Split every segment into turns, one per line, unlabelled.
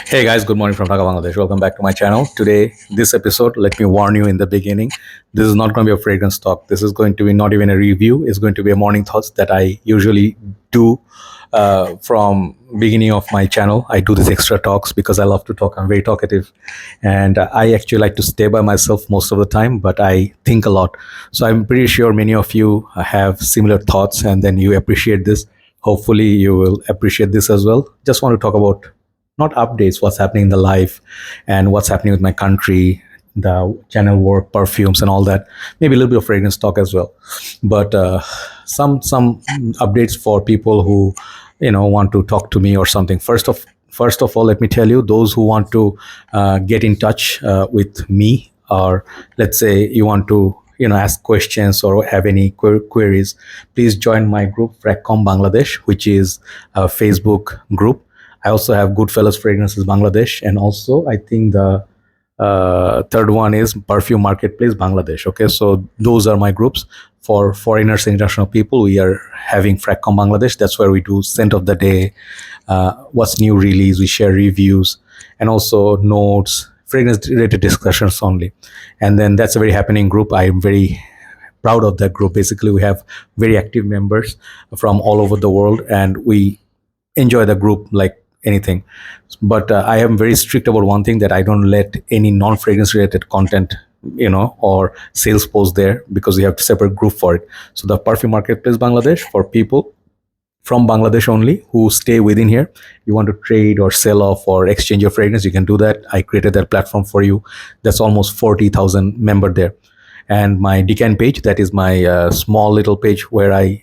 Hey guys, good morning from Dhaka, Bangladesh. Welcome back to my channel. Today, this episode, let me warn you in the beginning, this is not going to be a fragrance talk. This is going to be not even a review. It's going to be a morning thoughts that I usually do from beginning of my channel. I do these extra talks because I love to talk. I'm very talkative, and I actually like to stay by myself most of the time. But I think a lot, so I'm pretty sure many of you have similar thoughts, and then you appreciate this. Hopefully, you will appreciate this as well. Just want to talk about not updates, what's happening in the life and what's happening with my country, the channel work, perfumes, and all that. Maybe a little bit of fragrance talk as well, but some updates for people who want to talk to me or something. First of all, let me tell you, those who want to get in touch with me, or let's say you want to ask questions or have any queries, please join my group Fragcomm Bangladesh, which is a Facebook group. I also have Goodfellas Fragrances Bangladesh, and also I think the third one is Perfume Marketplace Bangladesh. Okay, so those are my groups for foreigners and international people. We are having Fragcomm Bangladesh. That's where we do scent of the day, what's new release. We share reviews and also notes, fragrance related discussions only. And then that's a very happening group. I am very proud of that group. Basically, we have very active members from all over the world, and we enjoy the group like anything. But I am very strict about one thing, that I don't let any non-fragrance related content or sales post there, because we have a separate group for it. So the Perfume Marketplace Bangladesh, for people from Bangladesh only who stay within here. You want to trade or sell off or exchange your fragrance, you can do that. I created that platform for you. That's almost 40,000 member there. And my Decant page, that is my small little page where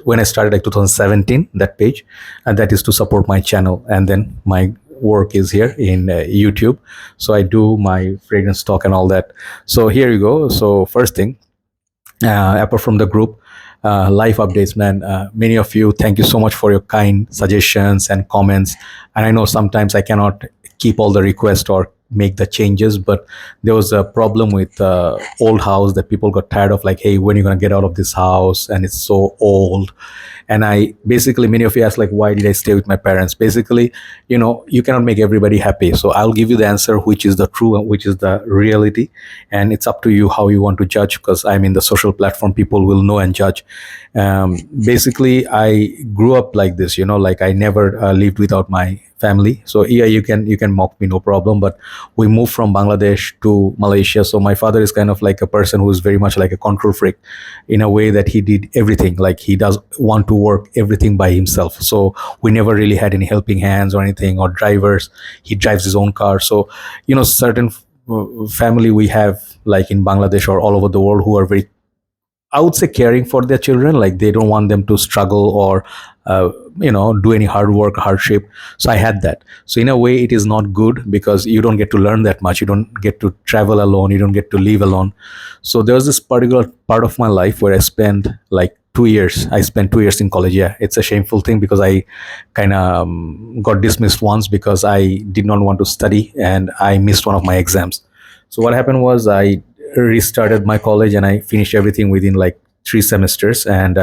when I started like 2017, that page, and that is to support my channel. And then my work is here in YouTube. So I do my fragrance talk and all that. So here you go. So first thing, apart from the group, life updates, man. Many of you, thank you so much for your kind suggestions and comments. And I know sometimes I cannot keep all the requests or make the changes, but there was a problem with old house that people got tired of, like, hey, when are you going to get out of this house, and it's so old. And I basically, many of you ask, like, why did I stay with my parents? Basically, you cannot make everybody happy, so I'll give you the answer, which is the true, which is the reality. And it's up to you how you want to judge, because I'm in the social platform, people will know and judge. Basically, I grew up like this, like I never lived without my family. So yeah, you can mock me, no problem. But we moved from Bangladesh to Malaysia. So my father is kind of like a person who is very much like a control freak, in a way that he did everything. Like, he does want to work everything by himself. So we never really had any helping hands or anything, or drivers. He drives his own car. So certain family we have, like in Bangladesh or all over the world, who are very, I would say, caring for their children. Like, they don't want them to struggle or do any hard work, hardship. So I had that. So in a way, it is not good, because you don't get to learn that much. You don't get to travel alone. You don't get to live alone. So there was this particular part of my life where I spent like 2 years. I spent 2 years in college. Yeah, it's a shameful thing, because I kind of got dismissed once because I did not want to study and I missed one of my exams. So what happened was, I restarted my college and I finished everything within like 3 semesters. And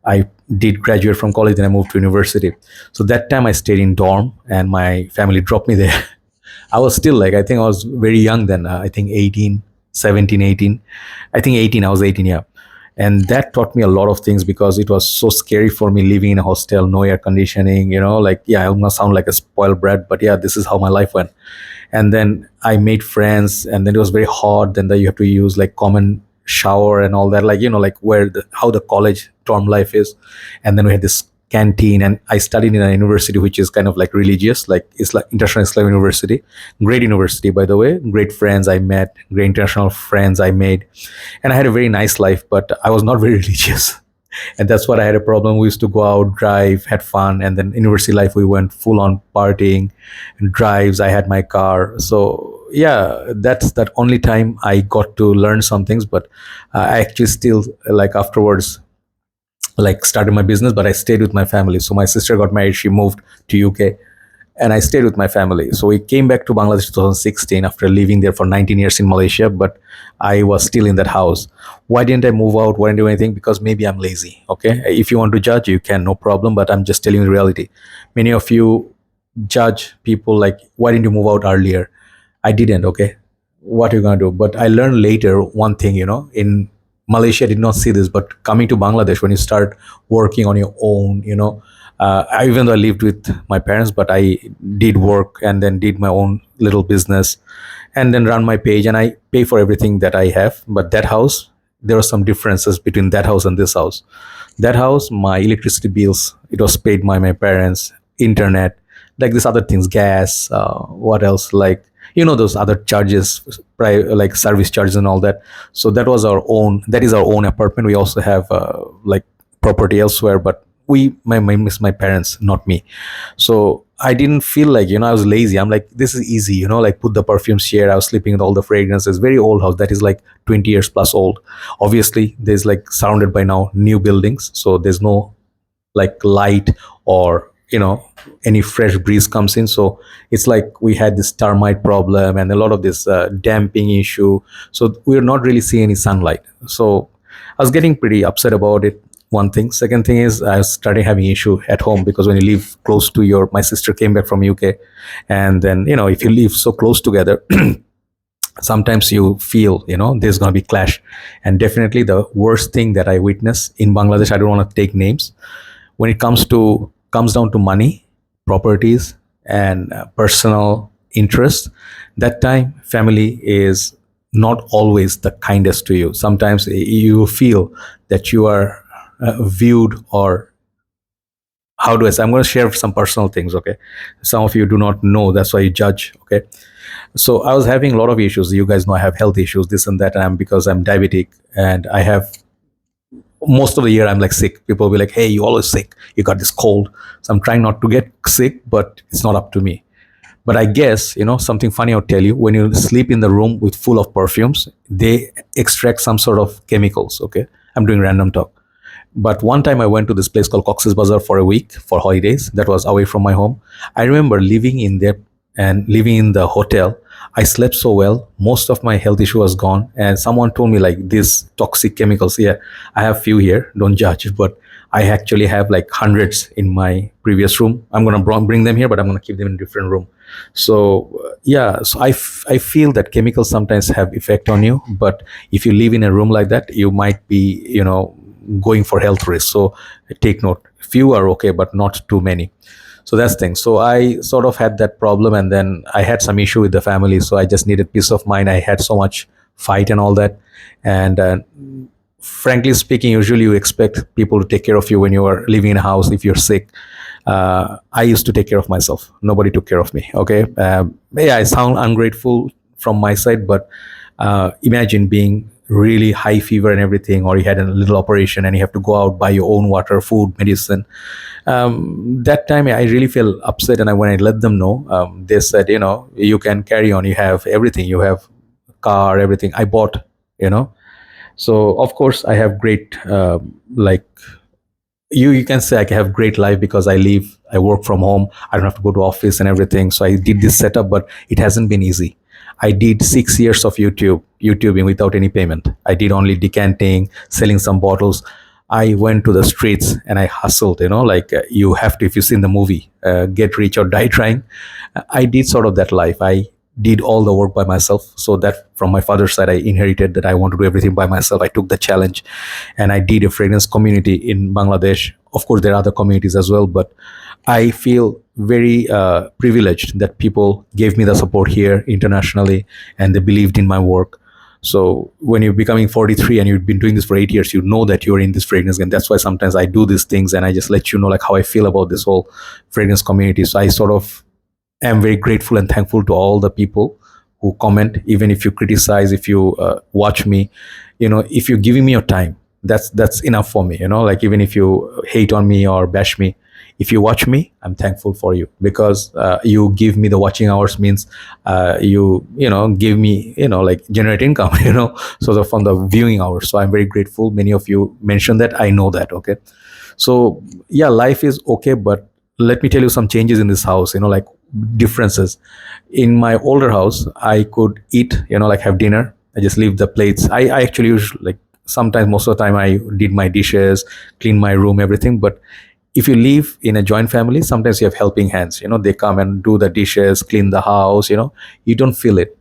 I did graduate from college, and I moved to university. So that time I stayed in dorm, and my family dropped me there. I was still like, I think I was very young then. I think 18, 17, 18. I think 18, I was 18, yeah. And that taught me a lot of things, because it was so scary for me living in a hostel, no air conditioning, like, yeah, I must sound like a spoiled brat, but yeah, this is how my life went. And then I made friends, and then it was very hot. Then you have to use like common shower and all that, like, like how the college dorm life is. And then we had this canteen, and I studied in a university which is kind of like religious, like it's like International Islam University. Great university, by the way. Great friends I met, great international friends I made, and I had a very nice life. But I was not very religious, and that's what I had a problem. We used to go out, drive, had fun. And then university life, we went full on partying and drives. I had my car. So yeah, that's that only time I got to learn some things. But I actually still, like, afterwards, like, started my business, but I stayed with my family. So my sister got married, she moved to UK, and I stayed with my family. So we came back to Bangladesh 2016 after living there for 19 years in Malaysia, but I was still in that house. Why didn't I move out? Why didn't I do anything? Because maybe I'm lazy. Okay, if you want to judge, you can, no problem. But I'm just telling you the reality. Many of you judge people like, why didn't you move out earlier? I didn't. Okay, what are you gonna do? But I learned later one thing. In Malaysia, I did not see this, but coming to Bangladesh, when you start working on your own, even though I lived with my parents, but I did work and then did my own little business, and then run my page, and I pay for everything that I have. But that house, there are some differences between that house and this house. That house, my electricity bills, it was paid by my parents, internet, like these other things, gas, what else, like those other charges, like service charges and all that. So that is our own apartment. We also have like property elsewhere, but my parents, not me. So I didn't feel like, I was lazy. I'm like, this is easy, like put the perfume share. I was sleeping with all the fragrances. Very old house that is like 20 years plus old. Obviously, there's like surrounded by now new buildings, so there's no like light or any fresh breeze comes in. So it's like we had this termite problem and a lot of this damping issue. So we're not really seeing any sunlight. So I was getting pretty upset about it. One thing. Second thing is I started having issue at home, because when you live close to my sister came back from UK, and then if you live so close together, sometimes you feel there's going to be clash. And definitely the worst thing that I witnessed in Bangladesh, I don't want to take names, when it comes down to money, properties, and personal interest, that time family is not always the kindest to you. Sometimes you feel that you are viewed, or how do I say? I'm going to share some personal things, okay? Some of you do not know, that's why you judge, okay? So I was having a lot of issues. You guys know I have health issues, this and that, and because I'm diabetic, and I have most of the year I'm like sick. People will be like, hey, you always sick, you got this cold. So I'm trying not to get sick, but it's not up to me. But I guess, something funny I'll tell you, when you sleep in the room with full of perfumes, they extract some sort of chemicals, okay? I'm doing random talk. But one time I went to this place called Cox's Bazar for a week for holidays. That was away from my home. I remember living in there and living in the hotel. I slept so well. Most of my health issue was gone. And someone told me like these toxic chemicals. Yeah, I have few here. Don't judge. But I actually have like hundreds in my previous room. I'm going to bring them here, but I'm going to keep them in a different room. So yeah, so I feel that chemicals sometimes have effect on you. But if you live in a room like that, you might be, going for health risks. So take note. Few are okay, but not too many. So that's the thing. So I sort of had that problem, and then I had some issue with the family. So I just needed peace of mind. I had so much fight and all that. And frankly speaking, usually you expect people to take care of you when you are living in a house. If you're sick, I used to take care of myself. Nobody took care of me. Okay. Yeah, I sound ungrateful from my side, but imagine being really high fever and everything, or you had a little operation and you have to go out, buy your own water, food, medicine. That time I really felt upset, and when I let them know, they said, you can carry on, you have everything, you have car, everything I bought, you know so of course I have great, like, you can say I have great life, because I work from home, I don't have to go to office and everything. So I did this setup, but it hasn't been easy. I did 6 years of YouTubing without any payment. I did only decanting, selling some bottles. I went to the streets and I hustled, like, you have to, if you've seen the movie, Get Rich or Die Trying. I did sort of that life. I did all the work by myself. So that from my father's side, I inherited that I want to do everything by myself. I took the challenge and I did a fragrance community in Bangladesh. Of course, there are other communities as well, but I feel very privileged that people gave me the support here internationally, and they believed in my work. So when you're becoming 43 and you've been doing this for 8 years, you know that you're in this fragrance game. That's why sometimes I do these things and I just let you know like how I feel about this whole fragrance community. So I sort of am very grateful and thankful to all the people who comment, even if you criticize, if you watch me, if you're giving me your time, that's enough for me. Like, even if you hate on me or bash me, if you watch me, I'm thankful for you, because you give me the watching hours, means you give me, like, generate income, so from the viewing hours. So I'm very grateful. Many of you mentioned that, I know that. Okay. So yeah, life is okay, but let me tell you some changes in this house, like differences. In my older house, I could eat, like have dinner, I just leave the plates. I actually use, like, sometimes, most of the time I did my dishes, clean my room, everything. But if you live in a joint family, sometimes you have helping hands. They come and do the dishes, clean the house. You don't feel it.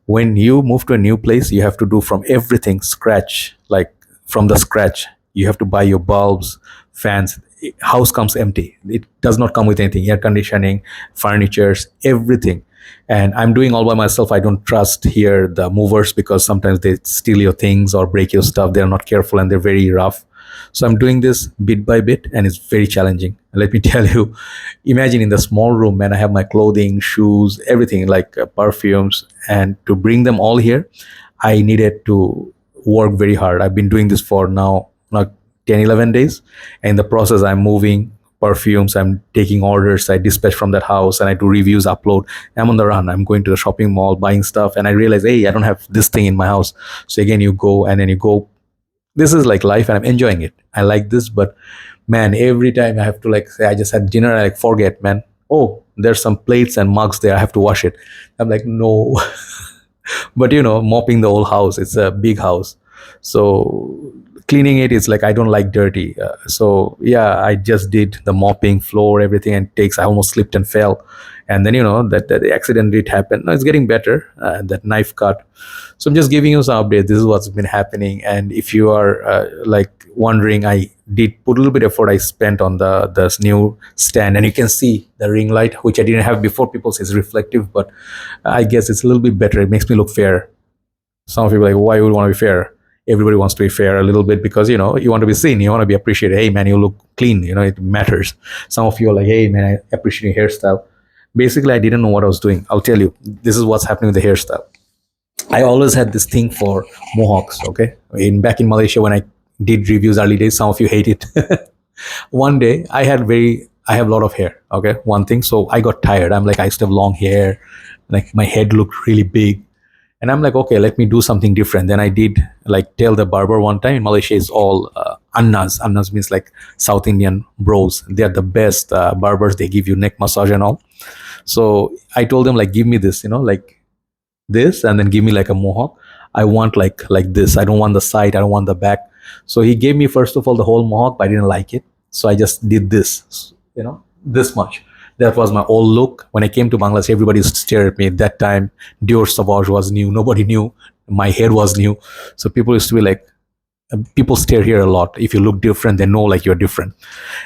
When you move to a new place, you have to do from everything scratch, like from the scratch. You have to buy your bulbs, fans. House comes empty. It does not come with anything: air conditioning, furnitures, everything. And I'm doing all by myself. I don't trust here the movers, because sometimes they steal your things or break your stuff. They're not careful and they're very rough. So I'm doing this bit by bit, and it's very challenging. And let me tell you, imagine in the small room, man, I have my clothing, shoes, everything, like perfumes, and to bring them all here, I needed to work very hard. I've been doing this for now like 10, 11 days. And in the process, I'm moving perfumes, I'm taking orders, I dispatch from that house, and I do reviews, upload. I'm on the run. I'm going to the shopping mall, buying stuff, and I realize, hey, I don't have this thing in my house. So again, you go and then you go. This is like life, and I'm enjoying it. I like this, but man, every time I have to, like, say I just had dinner, I like forget, man. Oh, there's some plates and mugs there. I have to wash it. I'm like, no. But mopping the whole house, it's a big house. So cleaning it is like, I don't like dirty. So yeah, I just did the mopping, floor, everything, and takes. I almost slipped and fell. And then that the accident did happen. No, it's getting better. That knife cut. So I'm just giving you some updates. This is what's been happening. And if you are like wondering, I did put a little bit of effort. I spent on the new stand, and you can see the ring light, which I didn't have before. People say it's reflective, but I guess it's a little bit better. It makes me look fair. Some people are like, why would you want to be fair? Everybody wants to be fair a little bit, because you want to be seen, you want to be appreciated. Hey man, you look clean. It matters. Some of you are like, hey man, I appreciate your hairstyle. Basically, I didn't know what I was doing. I'll tell you, this is what's happening with the hairstyle. I always had this thing for mohawks. Okay, back in Malaysia when I did reviews early days, some of you hate it. One day I have a lot of hair. Okay, one thing. So I got tired. I'm like, I used to have long hair, like my head looked really big. And I'm like, okay, let me do something different. Then I did like tell the barber one time. In Malaysia, it's all annas. Annas means like South Indian bros. They are the best barbers. They give you neck massage and all. So I told them, like, give me this, like this, and then give me like a mohawk. I want like this. I don't want the side. I don't want the back. So he gave me, first of all, the whole mohawk, but I didn't like it. So I just did this, this much. That was my old look. When I came to Bangladesh, everybody used to stare at me. At that time, Dior Sauvage was new. Nobody knew. My hair was new. So people used to be like, people stare here a lot. If you look different, they know like you're different.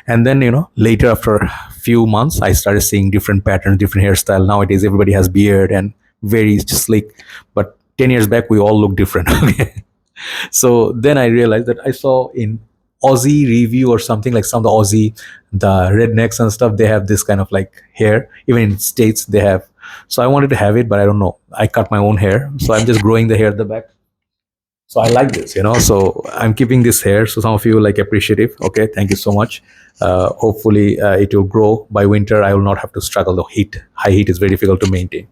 And then, later after a few months, I started seeing different patterns, different hairstyle. Nowadays, everybody has beard and very slick. But 10 years back, we all look different. So then I realized that I saw in Aussie review or something, like some of the Aussie, the rednecks and stuff, they have this kind of like hair. Even in States, they have. So I wanted to have it, but I don't know. I cut my own hair. So I'm just growing the hair at the back. So I like this, so I'm keeping this hair. So some of you like appreciative. Okay, thank you so much. Hopefully it will grow by winter. I will not have to struggle. The heat, high heat is very difficult to maintain.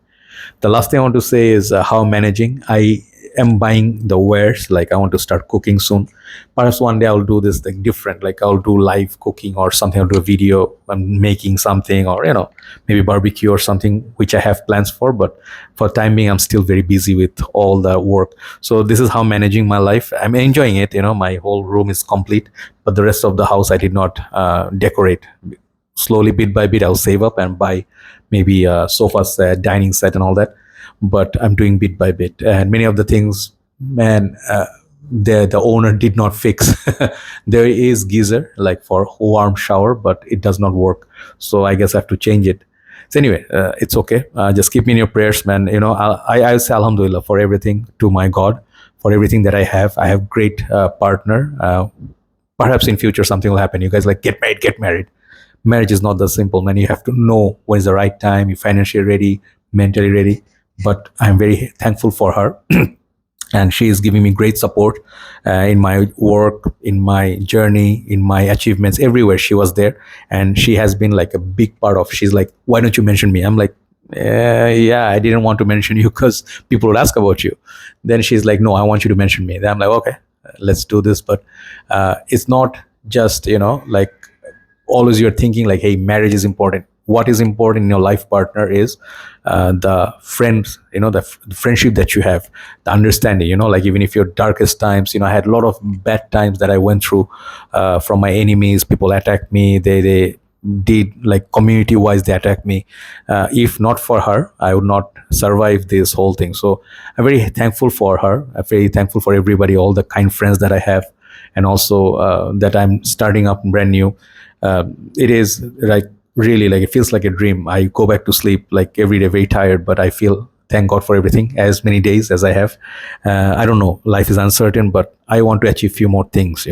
The last thing I want to say is how I'm managing. I am buying the wares. Like, I want to start cooking soon. Perhaps one day I'll do this like different. Like, I'll do live cooking or something. I'll do a video. I'm making something, or maybe barbecue or something, which I have plans for. But for the time being, I'm still very busy with all the work. So this is how I'm managing my life. I'm enjoying it. My whole room is complete, but the rest of the house I did not decorate. Slowly, bit by bit, I'll save up and buy maybe a sofa set, dining set, and all that. But I'm doing bit by bit. And many of the things, man, the owner did not fix. There is geyser like for warm shower, but it does not work. So I guess I have to change it. So anyway, it's okay. Just keep me in your prayers, man. I say Alhamdulillah for everything to my God, for everything that I have. I have great partner. Perhaps in future something will happen. You guys like, get married, get married. Marriage is not that simple, man. You have to know when is the right time. You're financially ready, mentally ready. But I'm very thankful for her. And she is giving me great support in my work, in my journey, in my achievements, everywhere. She was there, and she has been like a big part of. She's like, why don't you mention me? I'm like, yeah, I didn't want to mention you because people would ask about you. Then she's like, no, I want you to mention me. Then I'm like, okay, let's do this. But it's not just like always you're thinking like, hey, marriage is important. what is important in your life partner is the friends, the friendship that you have, the understanding, like even if your darkest times, I had a lot of bad times that I went through from my enemies. People attacked me. They did, like, community wise, they attacked me. If not for her, I would not survive this whole thing. So I'm very thankful for her. I'm very thankful for everybody, all the kind friends that I have, and also that I'm starting up brand new. It is like, really, like, it feels like a dream. I go back to sleep like every day very tired, but I feel, thank God for everything, as many days as I have. I don't know, life is uncertain, but I want to achieve few more things,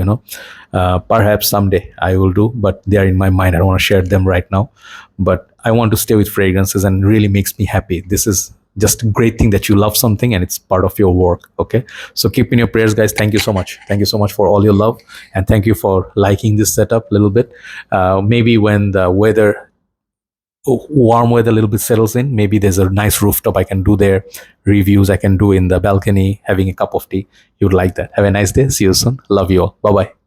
perhaps someday I will do, but they are in my mind. I don't want to share them right now, but I want to stay with fragrances, and really makes me happy. This is just a great thing that you love something and it's part of your work. Okay, so keep in your prayers, guys. Thank you so much. Thank you so much for all your love, and thank you for liking this setup a little bit. Maybe when the weather, warm weather, a little bit settles in, maybe there's a nice rooftop I can do there, reviews I can do in the balcony, having a cup of tea. You'd like that. Have a nice day. See you soon. Love you all. Bye bye.